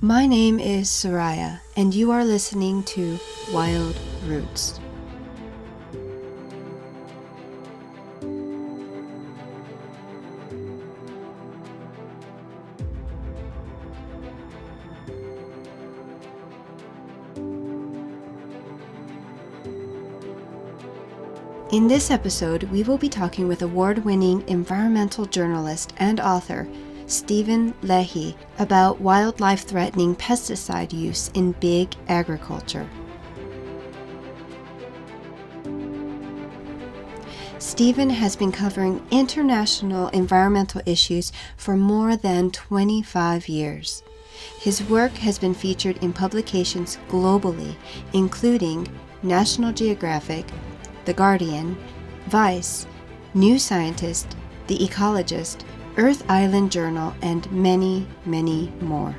My name is Soraya, and you are listening to Wild Roots. In this episode, we will be talking with award-winning environmental journalist and author Stephen Leahy about wildlife-threatening pesticide use in big agriculture. Stephen has been covering international environmental issues for more than 25 years. His work has been featured in publications globally, including National Geographic, The Guardian, Vice, New Scientist, The Ecologist, Earth Island Journal, and many, many more.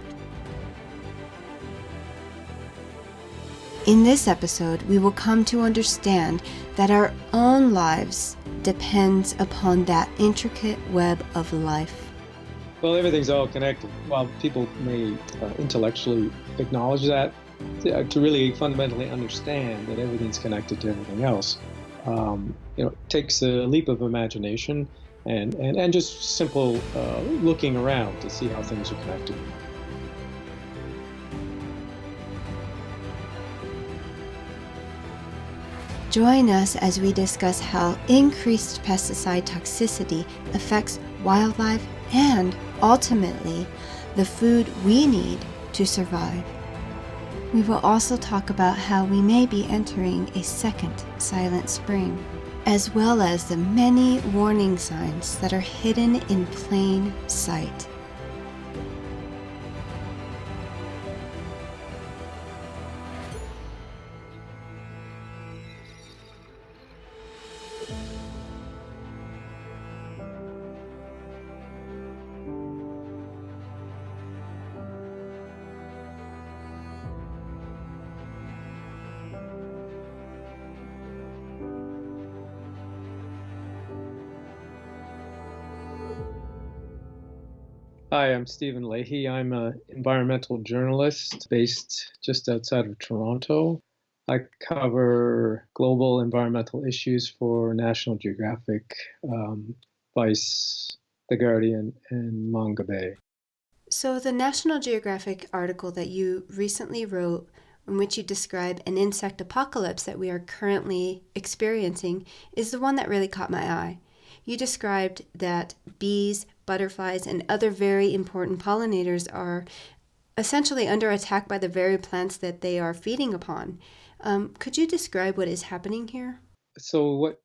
In this episode, we will come to understand that our own lives depends upon that intricate web of life. Well, everything's all connected. While people may intellectually acknowledge that, to really fundamentally understand that everything's connected to everything else, it takes a leap of imagination and just simple looking around to see how things are connected. Join us as we discuss how increased pesticide toxicity affects wildlife and, ultimately, the food we need to survive. We will also talk about how we may be entering a second silent spring, as well as the many warning signs that are hidden in plain sight. Hi, I'm Stephen Leahy. I'm an environmental journalist based just outside of Toronto. I cover global environmental issues for National Geographic, Vice, The Guardian, and Manga Bay. So the National Geographic article that you recently wrote, in which you describe an insect apocalypse that we are currently experiencing, is the one that really caught my eye. You described that bees, butterflies, and other very important pollinators are essentially under attack by the very plants that they are feeding upon. Could you describe what is happening here? So what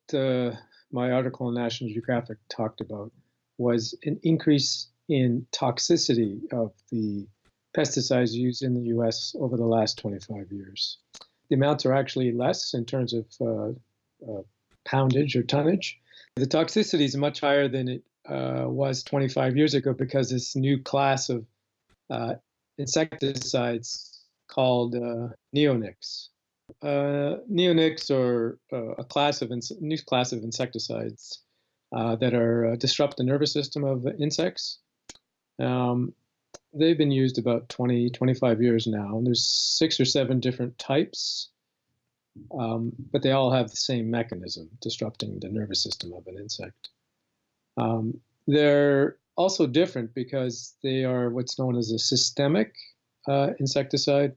my article in National Geographic talked about was an increase in toxicity of the pesticides used in the U.S. over the last 25 years. The amounts are actually less in terms of poundage or tonnage. The toxicity is much higher than it was 25 years ago because this new class of insecticides called neonics. Neonics are a new class of insecticides that are disrupt the nervous system of insects. They've been used about 25 years now. And there's 6 or 7 different types, but they all have the same mechanism, disrupting the nervous system of an insect. They're also different because they are what's known as a systemic insecticide.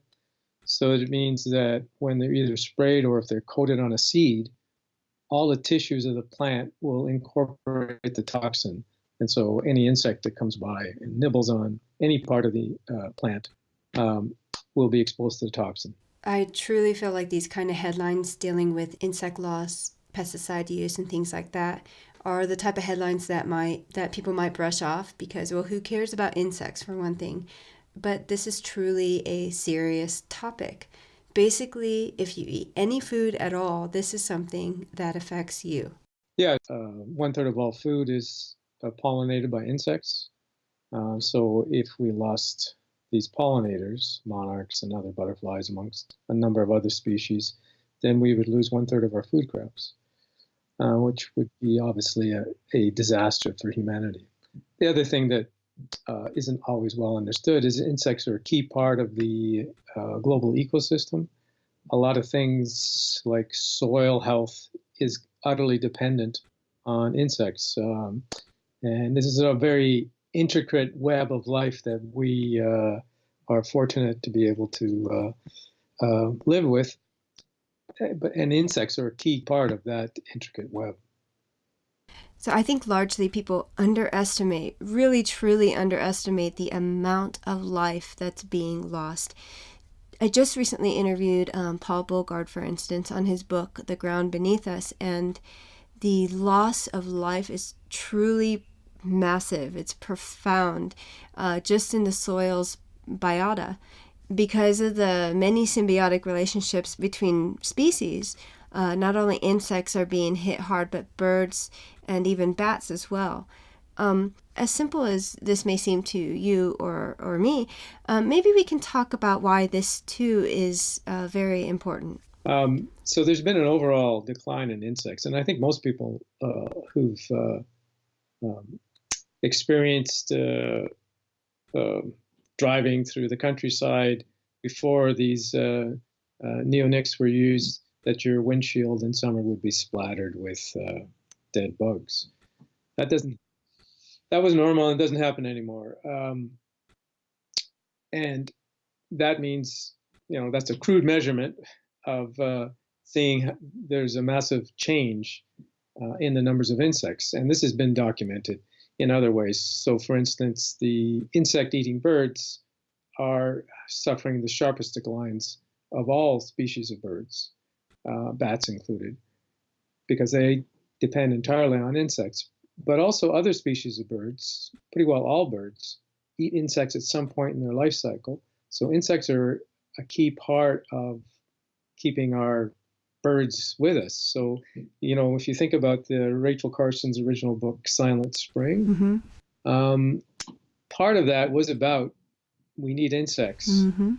So it means that when they're either sprayed or if they're coated on a seed, all the tissues of the plant will incorporate the toxin. And so any insect that comes by and nibbles on any part of the plant will be exposed to the toxin. I truly feel like these kind of headlines dealing with insect loss, pesticide use, and things like that are the type of headlines that people might brush off because, well, who cares about insects for one thing? But this is truly a serious topic. Basically, if you eat any food at all, this is something that affects you. Yeah, 1/3 of all food is pollinated by insects. So if we lost these pollinators, monarchs and other butterflies amongst a number of other species, then we would lose 1/3 of our food crops, which would be obviously a disaster for humanity. The other thing that isn't always well understood is insects are a key part of the global ecosystem. A lot of things like soil health is utterly dependent on insects. And this is a very intricate web of life that we are fortunate to be able to live with. And insects are a key part of that intricate web. So I think largely people underestimate, really truly underestimate the amount of life that's being lost. I just recently interviewed Paul Bogard, for instance, on his book, The Ground Beneath Us, and the loss of life is truly massive. It's profound, just in the soil's biota. Because of the many symbiotic relationships between species, not only insects are being hit hard, but birds and even bats as well. As simple as this may seem to you or me, maybe we can talk about why this too is very important. So there's been an overall decline in insects, and I think most people who've experienced driving through the countryside before these neonics were used, that your windshield in summer would be splattered with dead bugs. That was normal and doesn't happen anymore. And that means, that's a crude measurement of seeing there's a massive change in the numbers of insects. And this has been documented in other ways. So, for instance, the insect-eating birds are suffering the sharpest declines of all species of birds, bats included, because they depend entirely on insects. But also other species of birds, pretty well all birds, eat insects at some point in their life cycle. So insects are a key part of keeping our birds with us. So, if you think about the Rachel Carson's original book, Silent Spring, part of that was about we need insects in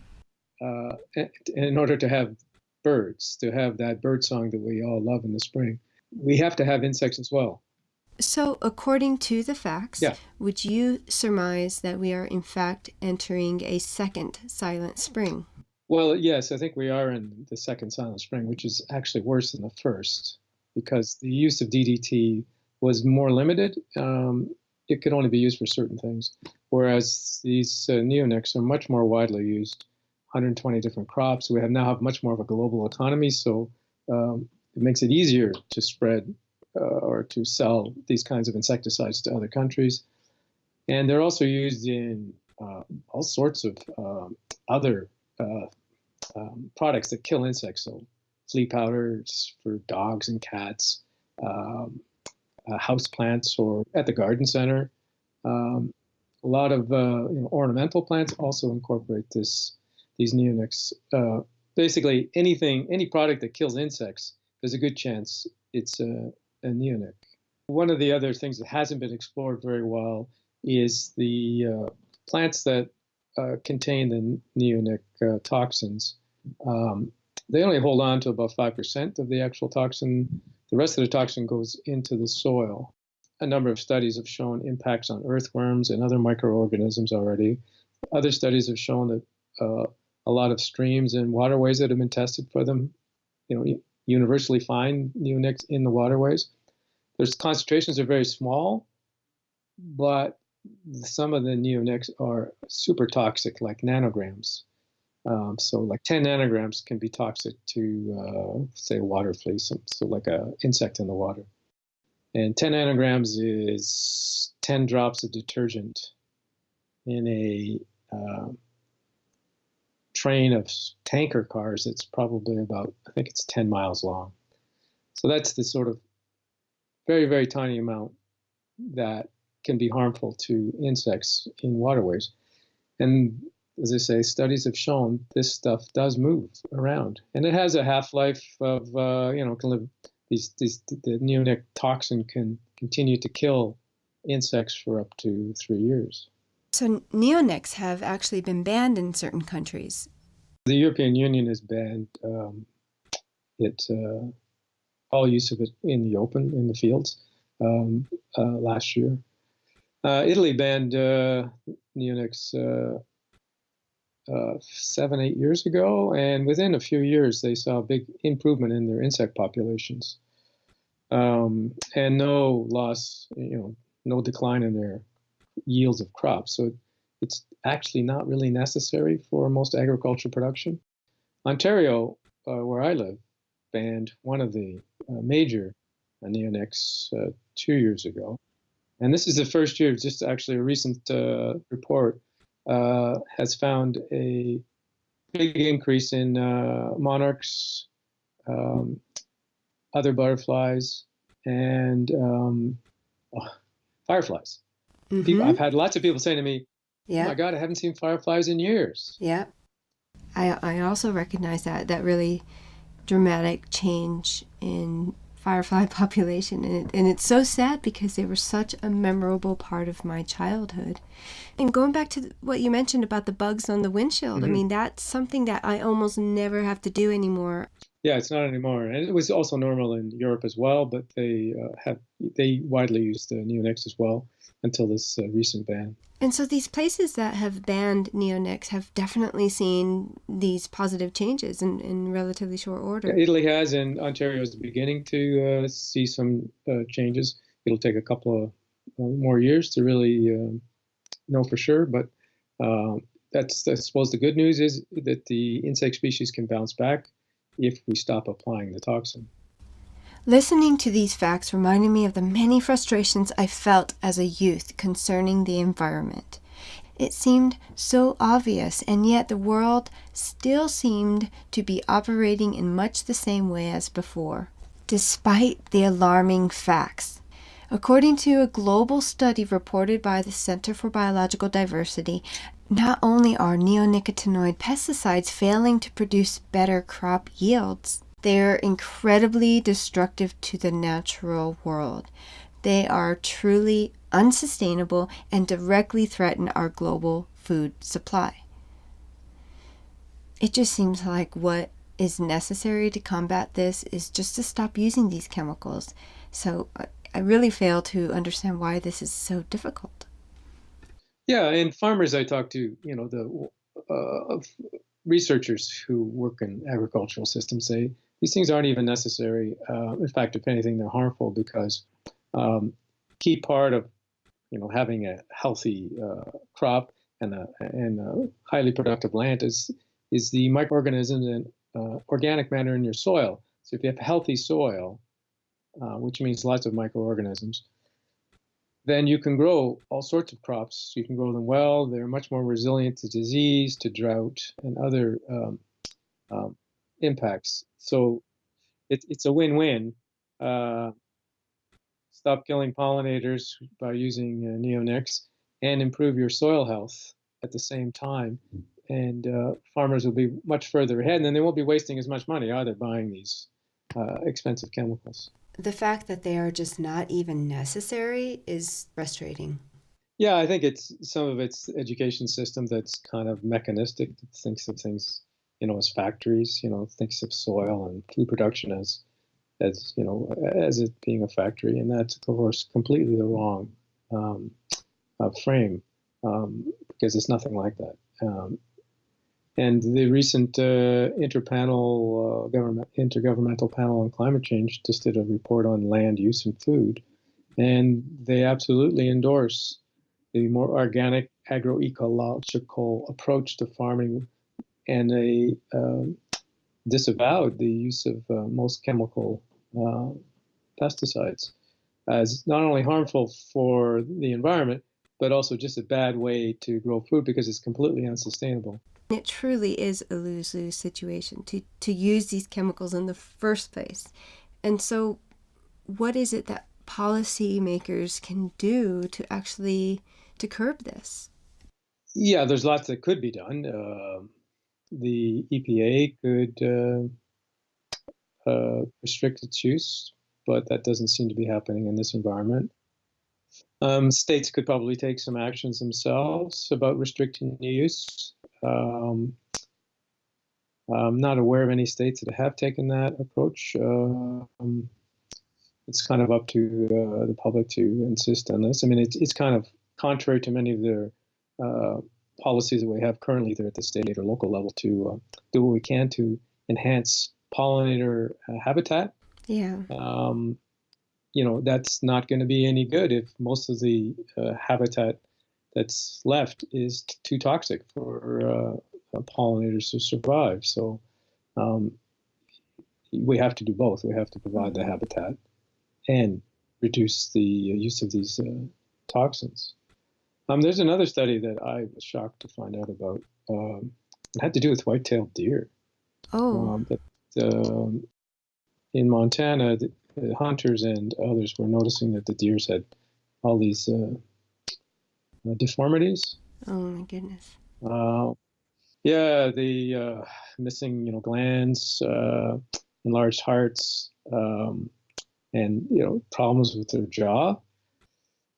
order to have birds, to have that bird song that we all love in the spring. We have to have insects as well. So, according to the facts, would you surmise that we are in fact entering a second silent spring? Well, yes, I think we are in the second silent spring, which is actually worse than the first, because the use of DDT was more limited. It could only be used for certain things, whereas these neonics are much more widely used, 120 different crops. We now have much more of a global economy, so it makes it easier to spread or to sell these kinds of insecticides to other countries. And they're also used in all sorts of other products that kill insects. So flea powders for dogs and cats, house plants, or at the garden center. A lot of ornamental plants also incorporate these neonics. Basically, any product that kills insects, there's a good chance it's a neonic. One of the other things that hasn't been explored very well is the plants that contain the neonic toxins. They only hold on to about 5% of the actual toxin. The rest of the toxin goes into the soil. A number of studies have shown impacts on earthworms and other microorganisms already. Other studies have shown that a lot of streams and waterways that have been tested for them, universally find neonics in the waterways. Their concentrations are very small, but some of the neonics are super toxic, like nanograms. So like 10 nanograms can be toxic to, say, a water flea, so like an insect in the water. And 10 nanograms is 10 drops of detergent in a train of tanker cars that's probably about, I think it's 10 miles long. So that's the sort of very, very tiny amount that can be harmful to insects in waterways. And as I say, studies have shown this stuff does move around, and it has a half-life of, can live. The neonic toxin can continue to kill insects for up to 3 years. So neonics have actually been banned in certain countries. The European Union has banned all use of it in the open, in the fields, last year. Italy banned neonics 7, 8 years ago, and within a few years, they saw a big improvement in their insect populations, and no loss, no decline in their yields of crops. So it's actually not really necessary for most agricultural production. Ontario, where I live, banned one of the major neonics 2 years ago. And this is the first year, just actually a recent report has found a big increase in monarchs, um, other butterflies, and fireflies. I've had lots of people say to me, "Oh my God, I haven't seen fireflies in years." Yeah. I also recognize that really dramatic change in firefly population, and it's so sad because they were such a memorable part of my childhood. And going back to what you mentioned about the bugs on the windshield, I mean, that's something that I almost never have to do anymore. Yeah, it's not anymore, and it was also normal in Europe as well. But they widely used neonics as well until this recent ban. And so these places that have banned neonics have definitely seen these positive changes in relatively short order. Yeah, Italy has, and Ontario is beginning to see some changes. It'll take a couple of more years to really know for sure, but that's, I suppose, the good news is that the insect species can bounce back if we stop applying the toxin. Listening to these facts reminded me of the many frustrations I felt as a youth concerning the environment. It seemed so obvious, and yet the world still seemed to be operating in much the same way as before, despite the alarming facts. According to a global study reported by the Center for Biological Diversity, not only are neonicotinoid pesticides failing to produce better crop yields, they are incredibly destructive to the natural world. They are truly unsustainable and directly threaten our global food supply. It just seems like what is necessary to combat this is just to stop using these chemicals. So I really fail to understand why this is so difficult. Yeah, and farmers I talk to, the researchers who work in agricultural systems say these things aren't even necessary. In fact, if anything, they're harmful because key part of having a healthy crop and a highly productive land is the microorganisms and organic matter in your soil. So if you have healthy soil, which means lots of microorganisms, then you can grow all sorts of crops. You can grow them well. They're much more resilient to disease, to drought, and other impacts. So it's a win-win. Stop killing pollinators by using neonics and improve your soil health at the same time. And farmers will be much further ahead, and then they won't be wasting as much money either buying these expensive chemicals. The fact that they are just not even necessary is frustrating. Yeah, I think it's some of its education system that's kind of mechanistic. It thinks of things, as factories. Thinks of soil and food production as it being a factory, and that's of course completely the wrong frame because it's nothing like that. And the recent intergovernmental panel on climate change just did a report on land use and food, and they absolutely endorse the more organic agroecological approach to farming, and they disavowed the use of most chemical pesticides as not only harmful for the environment, but also just a bad way to grow food because it's completely unsustainable. It truly is a lose-lose situation to use these chemicals in the first place. And so what is it that policymakers can do to actually to curb this? Yeah, there's lots that could be done. The EPA could restrict its use, but that doesn't seem to be happening in this environment. States could probably take some actions themselves about restricting the use. I'm not aware of any states that have taken that approach. It's kind of up to the public to insist on this. I mean, it's kind of contrary to many of their policies that we have currently either at the state or local level, to do what we can to enhance pollinator habitat. Yeah. That's not going to be any good if most of the habitat that's left is too toxic for pollinators to survive. So we have to do both. We have to provide the habitat and reduce the use of these toxins. There's another study that I was shocked to find out about. It had to do with white-tailed deer. Oh. In Montana, the hunters and others were noticing that the deers had all these deformities. Oh my goodness. Yeah, the missing, glands, enlarged hearts, and problems with their jaw.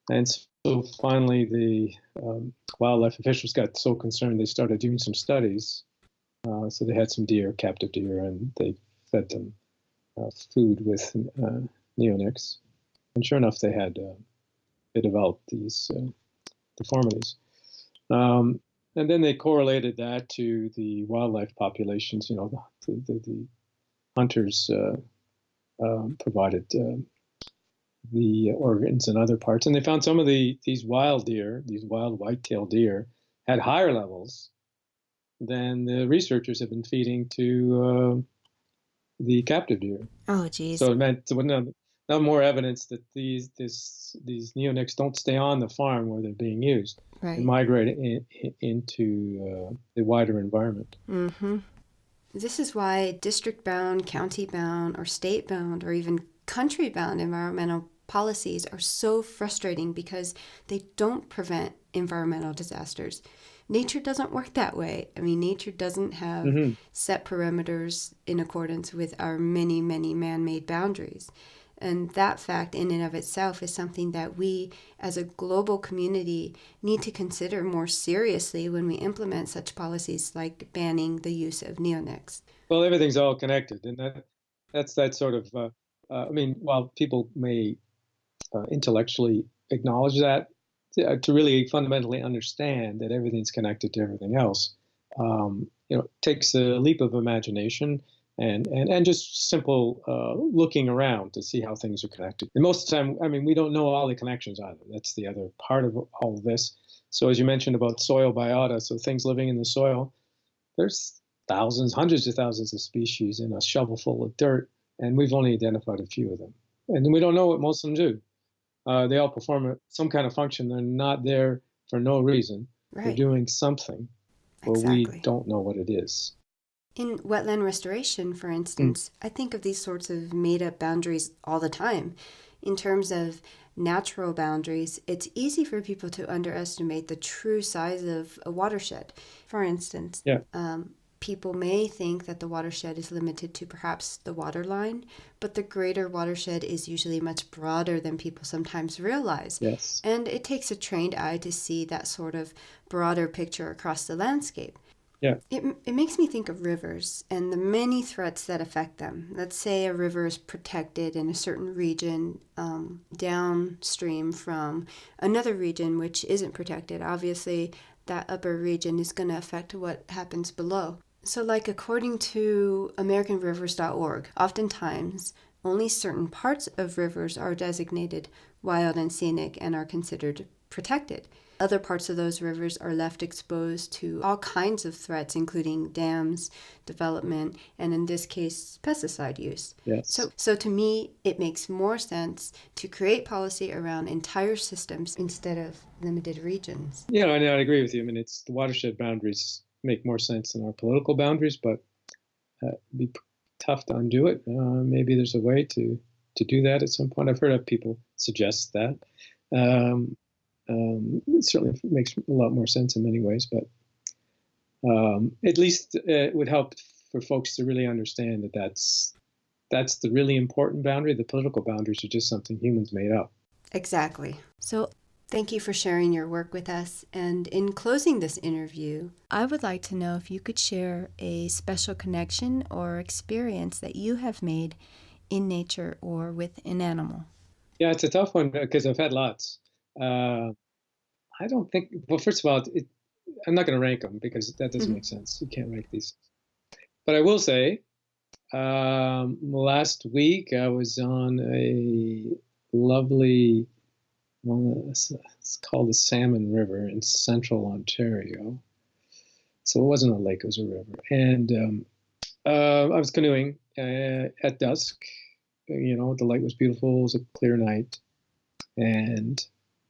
And so finally, the wildlife officials got so concerned they started doing some studies. So they had some deer, captive deer, and they fed them food with neonics. And sure enough, they developed these deformities. And then they correlated that to the wildlife populations. The hunters provided the organs and other parts, and they found some of these wild deer, these wild white-tailed deer, had higher levels than the researchers have been feeding to the captive deer. Oh, geez. So it meant no more evidence that these neonics don't stay on the farm where they're being used. Right. And migrate into the wider environment. Mm-hmm. This is why district-bound, county-bound, or state-bound, or even country-bound environmental policies are so frustrating, because they don't prevent environmental disasters. Nature doesn't work that way. I mean, nature doesn't have set perimeters in accordance with our many, many man-made boundaries. And that fact in and of itself is something that we as a global community need to consider more seriously when we implement such policies like banning the use of neonics. Well, everything's all connected, and that's that sort of, while people may intellectually acknowledge that, to really fundamentally understand that everything's connected to everything else, it takes a leap of imagination and just simple looking around to see how things are connected. And most of the time, we don't know all the connections either. That's the other part of all of this. So as you mentioned about soil biota, so things living in the soil, there's thousands, hundreds of thousands of species in a shovelful of dirt, and we've only identified a few of them. And we don't know what most of them do. They all perform some kind of function. They're not there for no reason. Right. They're doing something, but exactly. we don't know what it is. In wetland restoration, for instance, I think of these sorts of made-up boundaries all the time. In terms of natural boundaries, it's easy for people to underestimate the true size of a watershed. For instance, people may think that the watershed is limited to perhaps the water line, but the greater watershed is usually much broader than people sometimes realize. Yes. And it takes a trained eye to see that sort of broader picture across the landscape. Yeah. It makes me think of rivers and the many threats that affect them. Let's say a river is protected in a certain region downstream from another region which isn't protected. Obviously, that upper region is going to affect what happens below. So like according to AmericanRivers.org, oftentimes only certain parts of rivers are designated wild and scenic and are considered protected. Other parts of those rivers are left exposed to all kinds of threats, including dams, development, and in this case, pesticide use. Yes. So to me, it makes more sense to create policy around entire systems instead of limited regions. Yeah, I agree with you. It's the watershed boundaries make more sense than our political boundaries, but it'd be tough to undo it. Maybe there's a way to do that at some point. I've heard of people suggest that. It certainly makes a lot more sense in many ways, but at least it would help for folks to really understand that that's the really important boundary. The political boundaries are just something humans made up. Exactly. So thank you for sharing your work with us. And in closing this interview, I would like to know if you could share a special connection or experience that you have made in nature or with an animal. Yeah, it's a tough one because I've had lots. I don't think. Well, first of all, I'm not going to rank them because that doesn't Mhm. make sense. You can't rank these. But I will say, last week I was on a lovely, well, it's called the Salmon River in central Ontario. So it wasn't a lake, it was a river. And I was canoeing at dusk. The light was beautiful. It was a clear night. And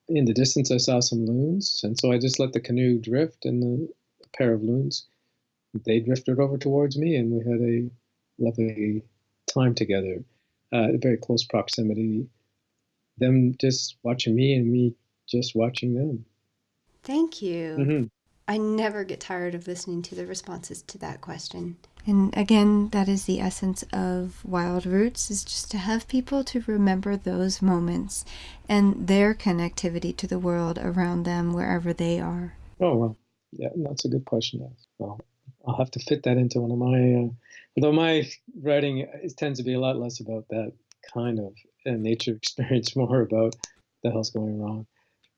in the distance, I saw some loons. And so I just let the canoe drift, and a pair of loons, they drifted over towards me, and we had a lovely time together, very close proximity. Them just watching me and me just watching them. Thank you. Hmm. I never get tired of listening to the responses to that question. And again, that is the essence of Wild Roots, is just to have people to remember those moments and their connectivity to the world around them wherever they are. Oh, well, yeah, that's a good question to ask. Well, I'll have to fit that into one of my, although my writing tends to be a lot less about that kind of nature experience, more about the hell's going wrong,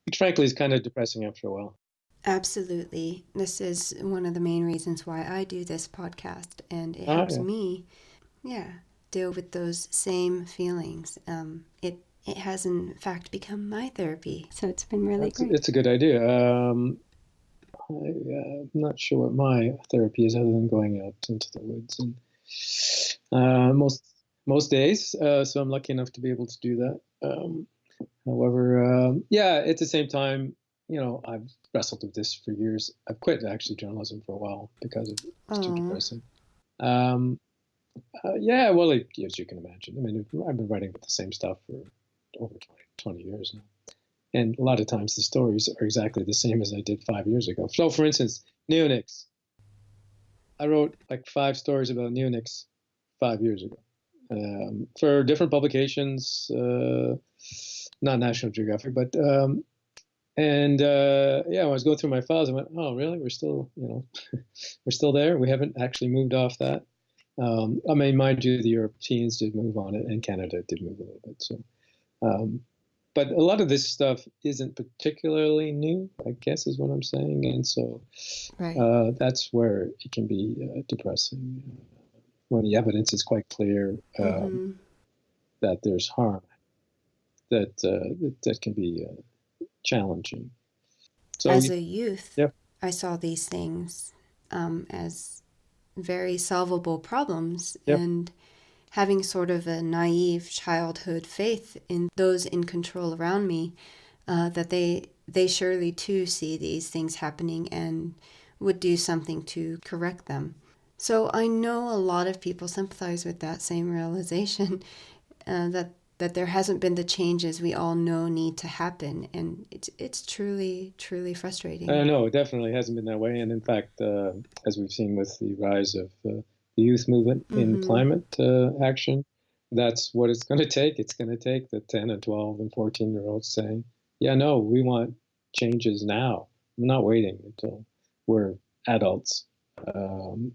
which frankly is kind of depressing after a while. Absolutely. This is one of the main reasons why I do this podcast, and it Ah, helps yeah. me, deal with those same feelings. It has in fact become my therapy, so it's been really great. It's a good idea. I'm not sure what my therapy is other than going out into the woods and most days. So I'm lucky enough to be able to do that. However, yeah, at the same time, I've wrestled with this for years. I've quit actually journalism for a while because it's too Oh, depressing. Yeah, well, as you can imagine, I mean, I've been writing about the same stuff for over 20 years now. And a lot of times the stories are exactly the same as I did 5 years ago. So, for instance, neonics. I wrote like 5 stories about neonics 5 years ago for different publications, not National Geographic, but yeah, when I was going through my files, I went, "Oh, really? We're still, we're still there. We haven't actually moved off that." I mean, mind you, the Europeans did move on it, and Canada did move a little bit. So, um, but a lot of this stuff isn't particularly new, I guess, is what I'm saying, and so right. that's where it can be depressing when the evidence is quite clear Mm-hmm. that there's harm that can be challenging. So, As a youth, yeah, I saw these things as very solvable problems, yeah. and having sort of a naive childhood faith in those in control around me, that they surely too see these things happening and would do something to correct them. So I know a lot of people sympathize with that same realization, that there hasn't been the changes we all know need to happen, and it's truly frustrating. No, it definitely hasn't been that way. And in fact, as we've seen with the rise of the youth movement in Mm-hmm. climate action, that's what it's going to take. It's going to take the 10 and 12 and 14-year-olds saying, yeah, no, we want changes now. I'm not waiting until we're adults um,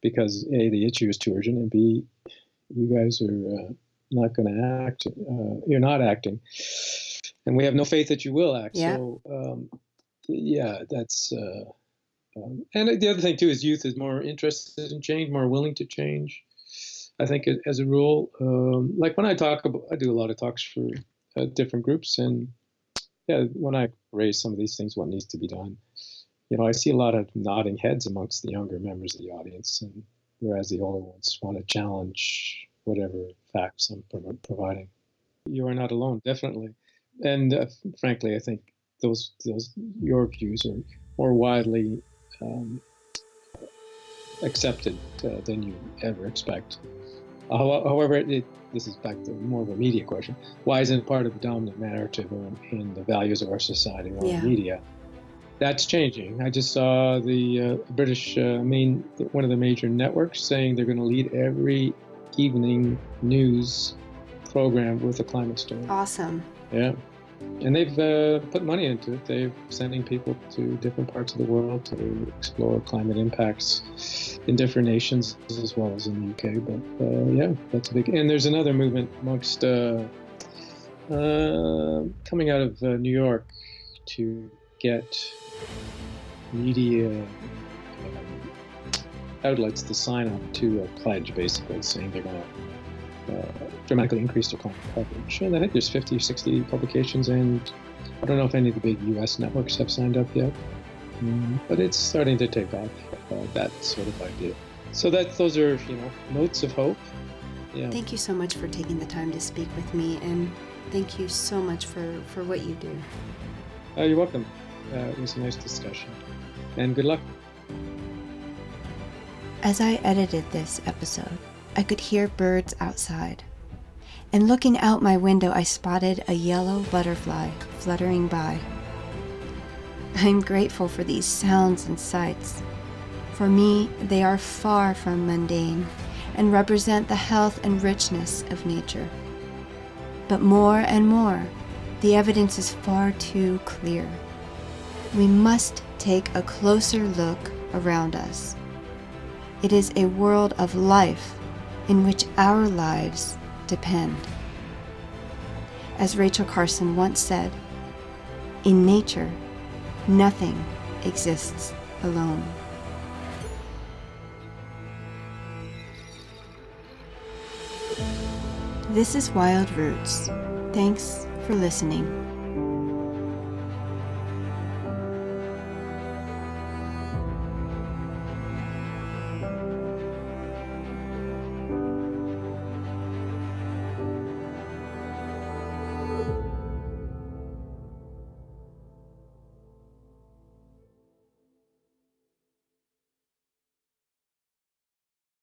because A, the issue is too urgent, and B, you guys are not going to act. You're not acting. And we have no faith that you will act. Yeah. So, yeah, that's and the other thing too is youth is more interested in change, more willing to change. I think as a rule, like when I talk about, I do a lot of talks for different groups, and yeah, when I raise some of these things, what needs to be done, I see a lot of nodding heads amongst the younger members of the audience, and whereas the older ones want to challenge whatever facts I'm providing. You are not alone, definitely, and frankly, I think those your views are more widely um, accepted than you ever expect. However, this is back to more of a media question. Why isn't part of the dominant narrative in the values of our society around Yeah. media? That's changing. I just saw the British one of the major networks saying they're going to lead every evening news program with a climate story. Awesome. Yeah. And they've put money into it. They're sending people to different parts of the world to explore climate impacts in different nations as well as in the UK. But yeah, that's a big. And there's another movement amongst coming out of New York to get media outlets to sign up to a pledge, basically saying they're going to dramatically increase their climate coverage. And I think there's 50 or 60 publications, and I don't know if any of the big US networks have signed up yet, but it's starting to take off, that sort of idea. So those are, notes of hope. Yeah. Thank you so much for taking the time to speak with me, and thank you so much for what you do. You're welcome. It was a nice discussion, and good luck. As I edited this episode, I could hear birds outside. And looking out my window, I spotted a yellow butterfly fluttering by. I'm grateful for these sounds and sights. For me, they are far from mundane and represent the health and richness of nature. But more and more, the evidence is far too clear. We must take a closer look around us. It is a world of life in which our lives depend. As Rachel Carson once said, in nature, nothing exists alone. This is Wild Roots. Thanks for listening.